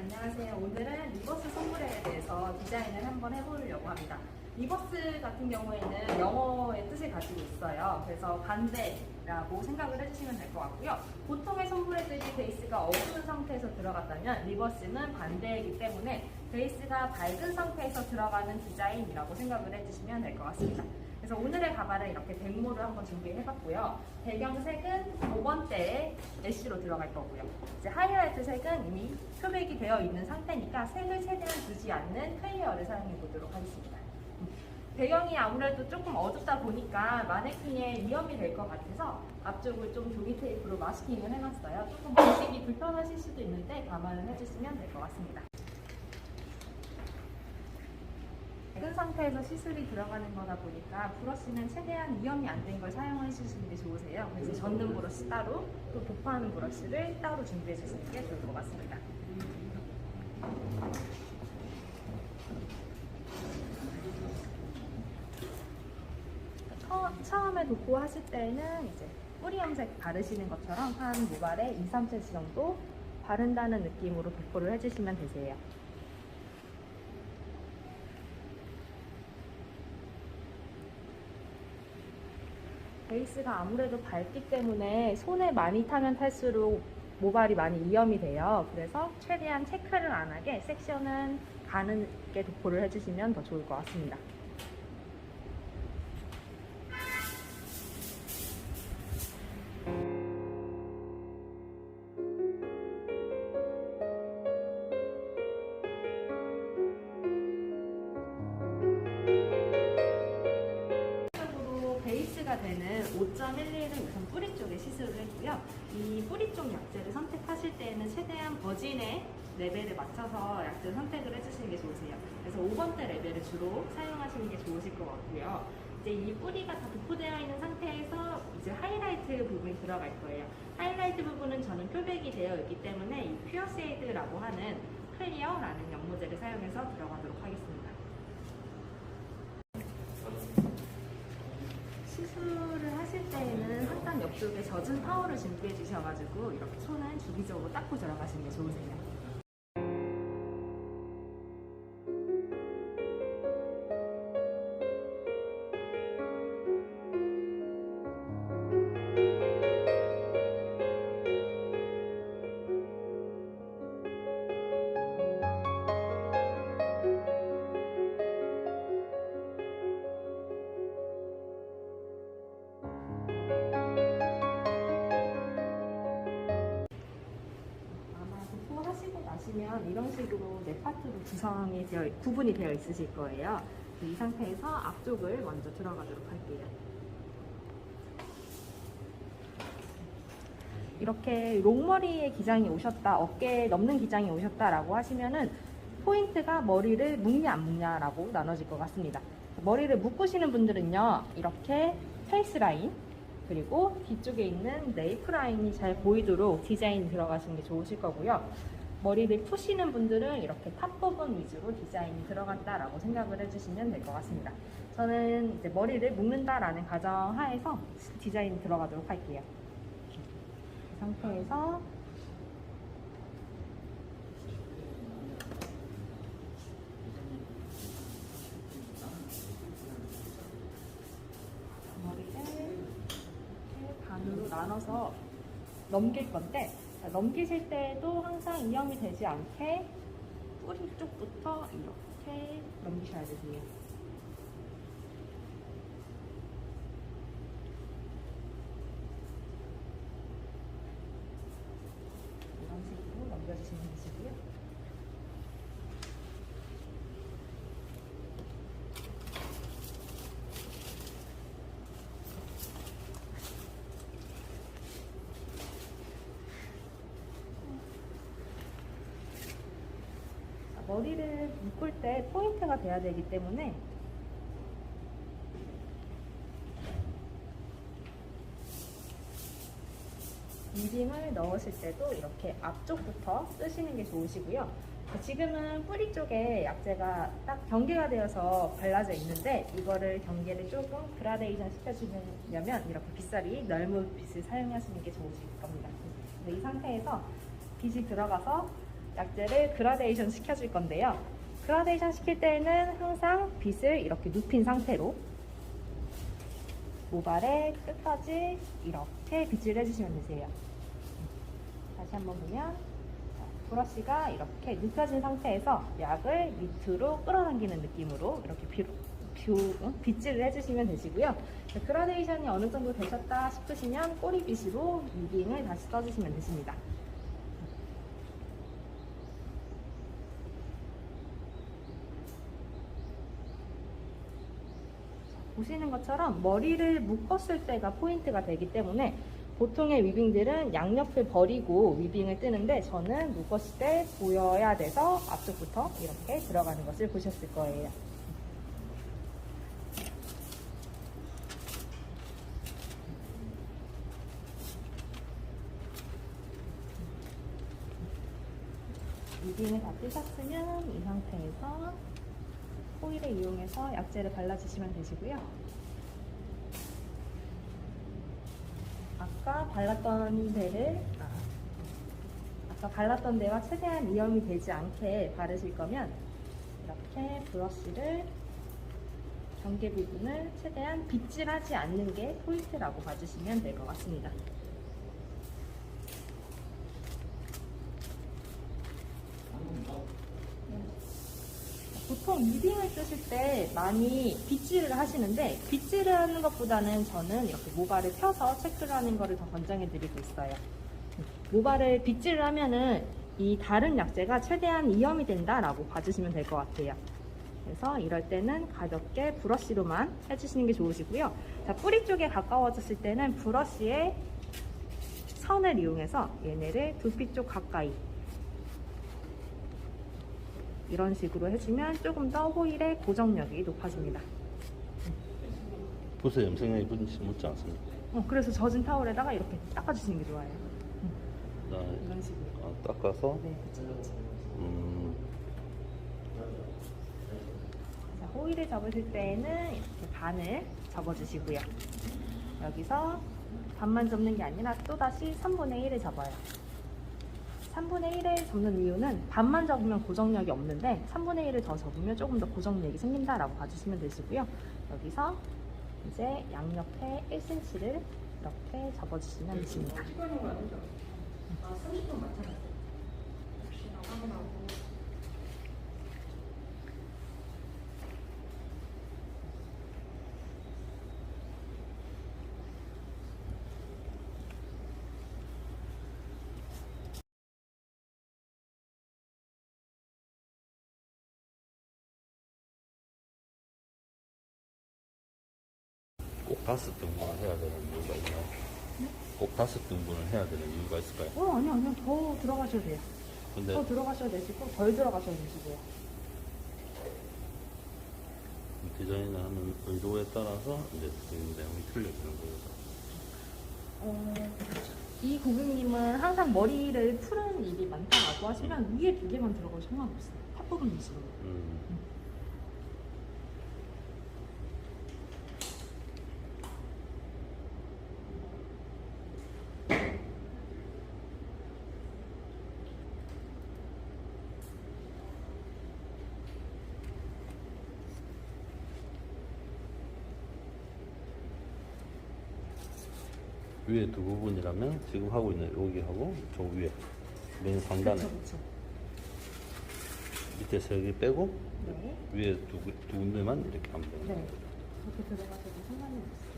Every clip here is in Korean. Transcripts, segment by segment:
안녕하세요. 오늘은 리버스 선물에 대해서 디자인을 한번 해보려고 합니다. 리버스 같은 경우에는 영어의 뜻을 가지고 있어요. 그래서 반대라고 생각을 해주시면 될 것 같고요. 보통의 선물애들이 베이스가 어두운 상태에서 들어갔다면 리버스는 반대이기 때문에 베이스가 밝은 상태에서 들어가는 디자인이라고 생각을 해주시면 될 것 같습니다. 그래서 오늘의 가발은 이렇게 백모를 한번 준비해봤고요. 배경색은 5번대에 애쉬로 들어갈 거고요. 이제 하이라이트 색은 이미 표백이 되어 있는 상태니까 색을 최대한 주지 않는 클리어를 사용해 보도록 하겠습니다. 배경이 아무래도 조금 어둡다 보니까 마네킹에 위험이 될 것 같아서 앞쪽을 좀 종이 테이프로 마스킹을 해놨어요. 조금 보시기 불편하실 수도 있는데 감안을 해주시면 될 것 같습니다. 밝은 상태에서 시술이 들어가는 거다 보니까 브러쉬는 최대한 위험이 안 된 걸 사용해 주시는 게 좋으세요. 그래서 젖는 브러쉬 따로, 또 도포하는 브러쉬를 따로 준비해 주시는 게 좋을 것 같습니다. 처음에 도포하실 때는 이제 뿌리 염색 바르시는 것처럼 한 모발에 2-3cm 정도 바른다는 느낌으로 도포를 해주시면 되세요. 베이스가 아무래도 밝기 때문에 손에 많이 타면 탈수록 모발이 많이 위험이 돼요. 그래서 최대한 체크를 안 하게 섹션은 가늘게 도포를 해주시면 더 좋을 것 같습니다. 베이스가 되는 5.11은 우선 뿌리 쪽에 시술을 했고요. 이 뿌리 쪽 약재를 선택하실 때에는 최대한 버진의 레벨을 맞춰서 약재를 선택을 해주시는 게 좋으세요. 그래서 5번대 레벨을 주로 사용하시는 게 좋으실 것 같고요. 이제 이 뿌리가 다 도포되어 있는 상태에서 이제 하이라이트 부분이 들어갈 거예요. 하이라이트 부분은 저는 표백이 되어 있기 때문에 이 퓨어 쉐이드라고 하는 클리어라는 연모제를 사용해서 들어가도록 하겠습니다. 시술을 하실 때에는 항상 옆쪽에 젖은 타월을 준비해 주셔가지고 이렇게 손을 주기적으로 닦고 들어가시는 게 좋으세요. 하시면 이런 식으로 네 파트로 구분이 되어 있으실 거예요. 이 상태에서 앞쪽을 먼저 들어가도록 할게요. 이렇게 롱머리에 기장이 오셨다, 어깨에 넘는 기장이 오셨다라고 하시면은 포인트가 머리를 묶냐 안 묶냐라고 나눠질 것 같습니다. 머리를 묶으시는 분들은요, 이렇게 페이스 라인 그리고 뒤쪽에 있는 네이프 라인이 잘 보이도록 디자인 들어가시는 게 좋으실 거고요. 머리를 푸시는 분들은 이렇게 탑 부분 위주로 디자인이 들어간다라고 생각을 해주시면 될 것 같습니다. 저는 이제 머리를 묶는다라는 가정하에서 디자인이 들어가도록 할게요. 이 상태에서 머리를 이렇게 반으로 나눠서 넘길 건데, 넘기실 때도 항상 위험이 되지 않게 뿌리 쪽부터 이렇게 넘기셔야 되세요. 이런 식으로 넘겨주시면 되시고요. 머리를 묶을 때 포인트가 돼야 되기 때문에 윈딩을 넣으실 때도 이렇게 앞쪽부터 쓰시는 게 좋으시고요. 지금은 뿌리 쪽에 약재가 딱 경계가 되어서 발라져 있는데 이거를 경계를 조금 그라데이션 시켜주려면 이렇게 빗살이 넓은 빗을 사용하시는 게 좋으실 겁니다. 이 상태에서 빗이 들어가서 약재를 그라데이션 시켜줄 건데요. 그라데이션 시킬 때는 항상 빗을 이렇게 눕힌 상태로 모발의 끝까지 이렇게 빗질 해주시면 되세요. 다시 한번 보면 브러쉬가 이렇게 눕혀진 상태에서 약을 밑으로 끌어당기는 느낌으로 이렇게 빗질을 해주시면 되시고요. 그라데이션이 어느 정도 되셨다 싶으시면 꼬리빗으로 위빙을 다시 써주시면 되십니다. 보시는 것처럼 머리를 묶었을 때가 포인트가 되기 때문에 보통의 위빙들은 양옆을 버리고 위빙을 뜨는데 저는 묶었을 때 보여야 돼서 앞쪽부터 이렇게 들어가는 것을 보셨을 거예요. 위빙을 다 뜨셨으면 이 상태에서 호일을 이용해서 약재를 발라주시면 되시고요. 아까 발랐던 데와 최대한 이염이 되지 않게 바르실 거면 이렇게 브러쉬를 경계 부분을 최대한 빗질하지 않는 게 포인트라고 봐주시면 될 것 같습니다. 보통 위빙을 쓰실 때 많이 빗질을 하시는데 빗질을 하는 것보다는 저는 이렇게 모발을 펴서 체크를 하는 거를 더 권장해 드리고 있어요. 모발을 빗질을 하면은 이 다른 약재가 최대한 이염이 된다라고 봐주시면 될 것 같아요. 그래서 이럴 때는 가볍게 브러쉬로만 해주시는 게 좋으시고요. 자, 뿌리 쪽에 가까워졌을 때는 브러쉬의 선을 이용해서 얘네를 두피 쪽 가까이 이런 식으로 해주면 조금 더 호일의 고정력이 높아집니다. 붓에 염색약이 묻지 않습니까? 그래서 젖은 타월에다가 이렇게 닦아주시는 게 좋아요. 이런 식으로. 닦아서? 네, 그렇죠. 자, 호일을 접으실 때에는 이렇게 반을 접어주시고요. 여기서 반만 접는 게 아니라 또다시 3분의 1을 접어요. 3분의 1을 접는 이유는 반만 접으면 고정력이 없는데 3분의 1을 더 접으면 조금 더 고정력이 생긴다라고 봐주시면 되시고요. 여기서 이제 양옆에 1cm를 이렇게 접어주시면 되십니다. 30분 맞춰놨어요. 혹시나 확인하고. 꼭 5등분을 해야 되는 이유가 있나요? 네? 꼭 5등분을 해야 되는 이유가 있을까요? 아니요. 더 들어가셔도 돼요. 근데 더 들어가셔도 되시고, 덜 들어가셔도 되시고요. 디자인을 하는 의도에 따라서 이제 그 내용이 틀려지는 거죠. 이 고객님은 항상 머리를 푸는 일이 많다고 하시면 위에 2개만 들어가도 상관없어요. 탑부분 위주로. 위에 두 부분이라면 지금 하고 있는 여기하고 저 위에 맨 상단에 그렇죠. 밑에 3개 빼고 네. 위에 두 군데만 이렇게 하면 되는 네. 거죠. 그렇게 들어가셔도 상관이 없어요.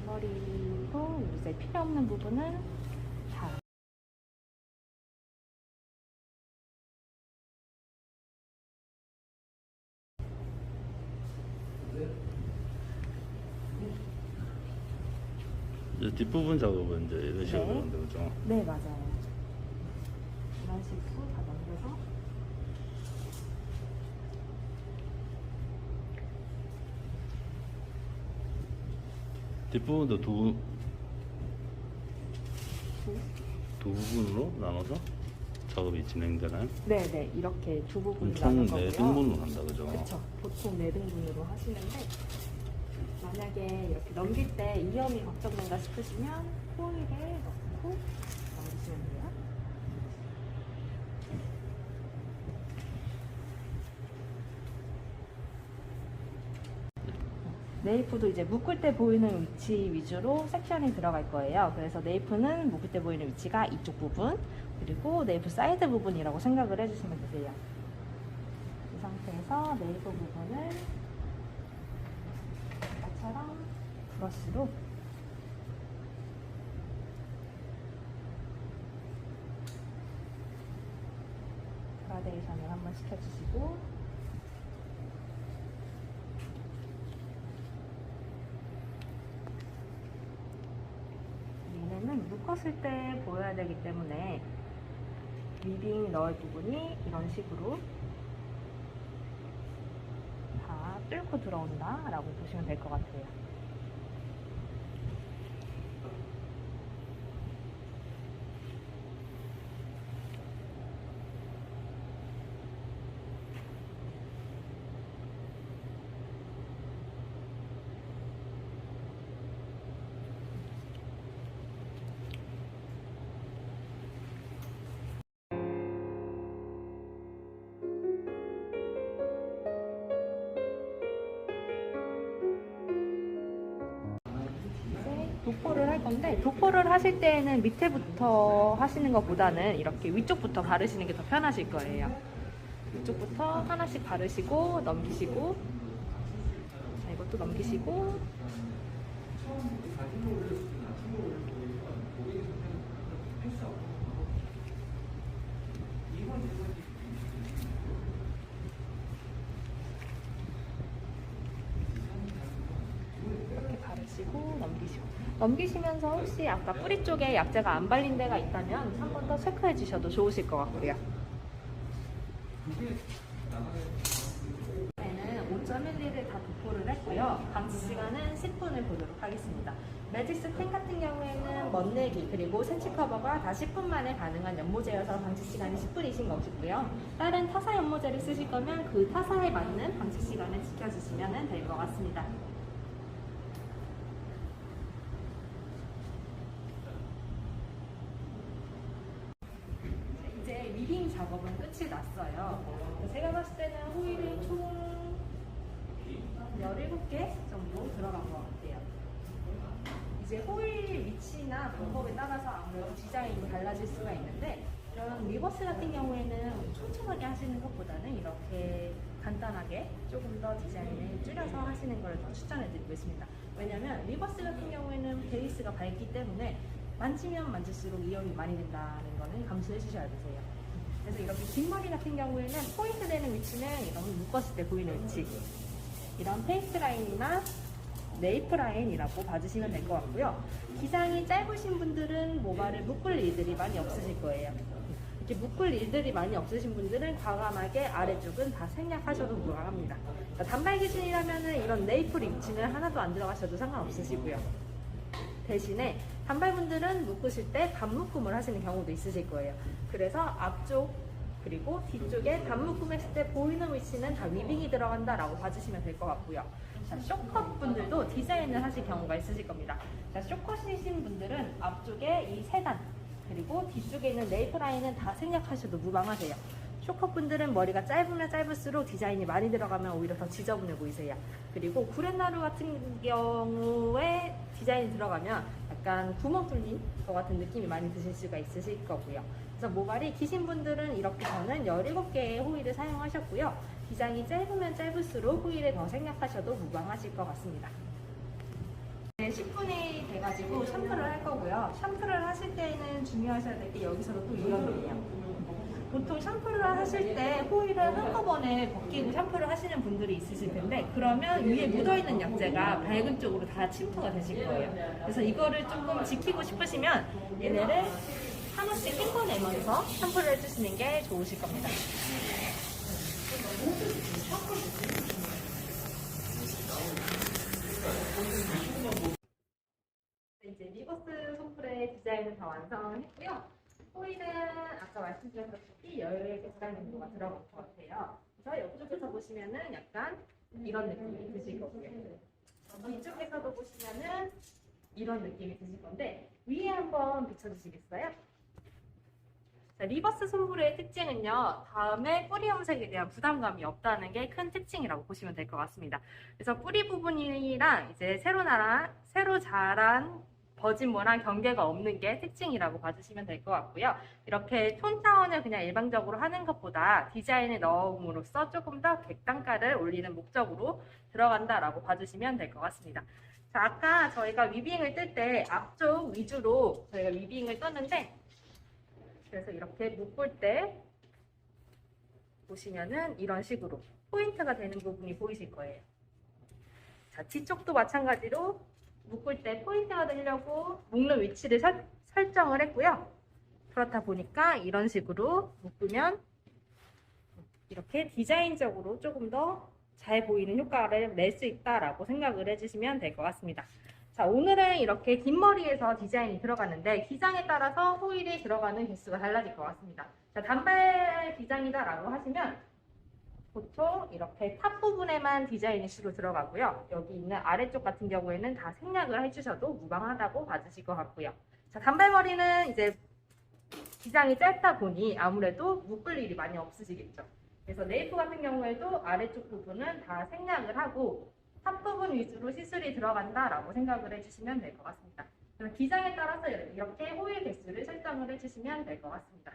뒷머리로 이제 필요 없는 부분은 다 이제 뒷부분 작업은 이제 이런 식으로 하는데 그죠? 네, 맞아요. 이런 식으로 다 넘겨서 뒷부분도 두 부분으로 나눠서 작업이 진행되나요? 네네, 이렇게 두 부분이 총 나는 거고요. 4등분으로 한다, 그죠? 그렇죠. 보통 4등분으로 하시는데 만약에 이렇게 넘길 때 위험이 걱정된다 싶으시면 호일을 넣고 넘기시면 돼요. 네이프도 이제 묶을 때 보이는 위치 위주로 섹션이 들어갈 거예요. 그래서 네이프는 묶을 때 보이는 위치가 이쪽 부분, 그리고 네이프 사이드 부분이라고 생각을 해주시면 되세요. 이 상태에서 네이프 부분을 아까처럼 브러쉬로 그라데이션을 한번 시켜주시고, 얘네는 묶었을 때 보여야 되기 때문에 위빙 넣을 부분이 이런 식으로 다 뚫고 들어온다 라고 보시면 될 것 같아요. 도포를 할 건데, 도포를 하실 때에는 밑에부터 하시는 것보다는 이렇게 위쪽부터 바르시는 게 더 편하실 거예요. 위쪽부터 하나씩 바르시고 넘기시고, 자, 이것도 넘기시고, 이렇게 바르시고 넘기시면서 혹시 아까 뿌리 쪽에 약재가 안 발린 데가 있다면 한 번 더 체크해 주셔도 좋으실 것 같고요. 저희는 5.1리를 다 도포를 했고요. 방치 시간은 10분을 보도록 하겠습니다. 매직스 10 같은 경우에는 멋내기 그리고 세치 커버가 다 10분 만에 가능한 연모제여서 방치 시간이 10분이신 것이고요. 다른 타사 연모제를 쓰실 거면 그 타사에 맞는 방치 시간을 지켜주시면 될 것 같습니다. 이제 위빙 작업은 끝이 났어요. 제가 봤을 때는 호일이 총 17개 정도 들어간 것 같아요. 이제 호일 위치나 방법에 따라서 아무래도 디자인이 달라질 수가 있는데, 이런 리버스 같은 경우에는 촘촘하게 하시는 것보다는 이렇게 간단하게 조금 더 디자인을 줄여서 하시는 걸 더 추천해드리고 있습니다. 왜냐면 리버스 같은 경우에는 베이스가 밝기 때문에 만지면 만질수록 위험이 많이 된다는 거는 감수해 주셔야 되세요. 그래서 이렇게 긴 머리 같은 경우에는 포인트 되는 위치는 이런 묶었을 때 보이는 위치, 이런 페이스 라인이나 네이프 라인이라고 봐주시면 될 것 같고요. 기장이 짧으신 분들은 모발을 묶을 일들이 많이 없으실 거예요. 이렇게 묶을 일들이 많이 없으신 분들은 과감하게 아래쪽은 다 생략하셔도 무방합니다. 그러니까 단발 기준이라면 이런 네이프 위치는 하나도 안 들어가셔도 상관없으시고요. 대신에 단발분들은 묶으실 때 반묶음을 하시는 경우도 있으실 거예요. 그래서 앞쪽 그리고 뒤쪽에 반묶음 했을 때 보이는 위치는 다 위빙이 들어간다라고 봐주시면 될 것 같고요. 자, 쇼컷 분들도 디자인을 하실 경우가 있으실 겁니다. 자, 쇼컷이신 분들은 앞쪽에 이 세단 그리고 뒤쪽에 있는 네이프 라인은 다 생략하셔도 무방하세요. 쇼컷 분들은 머리가 짧으면 짧을수록 디자인이 많이 들어가면 오히려 더 지저분해 보이세요. 그리고 구렛나루 같은 경우에 디자인이 들어가면 약간 구멍 뚫린 것 같은 느낌이 많이 드실 수가 있으실 거고요. 그래서 모발이 기신 분들은 이렇게 저는 17개의 호일을 사용하셨고요. 기장이 짧으면 짧을수록 호일을 더 생략하셔도 무방하실 것 같습니다. 네, 10분이 돼가지고 샴푸를 할 거고요. 샴푸를 하실 때는 중요하셔야 될 게 여기서도 또 위험이에요. 보통 샴푸를 하실 때 호일을 한꺼번에 벗기고 샴푸를 하시는 분들이 있으실 텐데, 그러면 위에 묻어있는 약재가 밝은 쪽으로 다 침투가 되실 거예요. 그래서 이거를 조금 지키고 싶으시면 얘네를 하나씩 헹궈내면서 샴푸를 해주시는 게 좋으실 겁니다. 이제 리버스 손풀의 디자인을 다 완성했고요. 호일은 아까 말씀드렸다시피 10개 정도가 들어갈 것 같아요. 그래서 옆쪽에서 보시면은 약간 이런 느낌이 드실 거고요. 이쪽에서도 보시면은 이런 느낌이 드실 건데 위에 한번 비춰주시겠어요? 자, 리버스 손브레의 특징은요, 다음에 뿌리 염색에 대한 부담감이 없다는 게 큰 특징이라고 보시면 될 것 같습니다. 그래서 뿌리 부분이랑 이제 새로 자란 버진모랑 경계가 없는 게 특징이라고 봐주시면 될 것 같고요. 이렇게 톤 다운을 그냥 일반적으로 하는 것보다 디자인을 넣음으로써 조금 더 객단가를 올리는 목적으로 들어간다라고 봐주시면 될 것 같습니다. 자, 아까 저희가 위빙을 뜰 때 앞쪽 위주로 저희가 위빙을 떴는데, 그래서 이렇게 묶을 때 보시면은 이런 식으로 포인트가 되는 부분이 보이실 거예요. 자, 뒤쪽도 마찬가지로 묶을 때 포인트가 되려고 묶는 위치를 설정을 했고요. 그렇다 보니까 이런 식으로 묶으면 이렇게 디자인적으로 조금 더 잘 보이는 효과를 낼 수 있다라고 생각을 해주시면 될 것 같습니다. 자, 오늘은 이렇게 긴 머리에서 디자인이 들어갔는데 기장에 따라서 호일이 들어가는 개수가 달라질 것 같습니다. 자, 단발 기장이다라고 하시면 보통 이렇게 탑 부분에만 디자인이 주로 들어가고요. 여기 있는 아래쪽 같은 경우에는 다 생략을 해주셔도 무방하다고 봐주실 것 같고요. 자, 단발머리는 이제 기장이 짧다 보니 아무래도 묶을 일이 많이 없으시겠죠. 그래서 네이프 같은 경우에도 아래쪽 부분은 다 생략을 하고 탑 부분 위주로 시술이 들어간다라고 생각을 해주시면 될 것 같습니다. 그래서 기장에 따라서 이렇게 호일 개수를 설정을 해주시면 될 것 같습니다.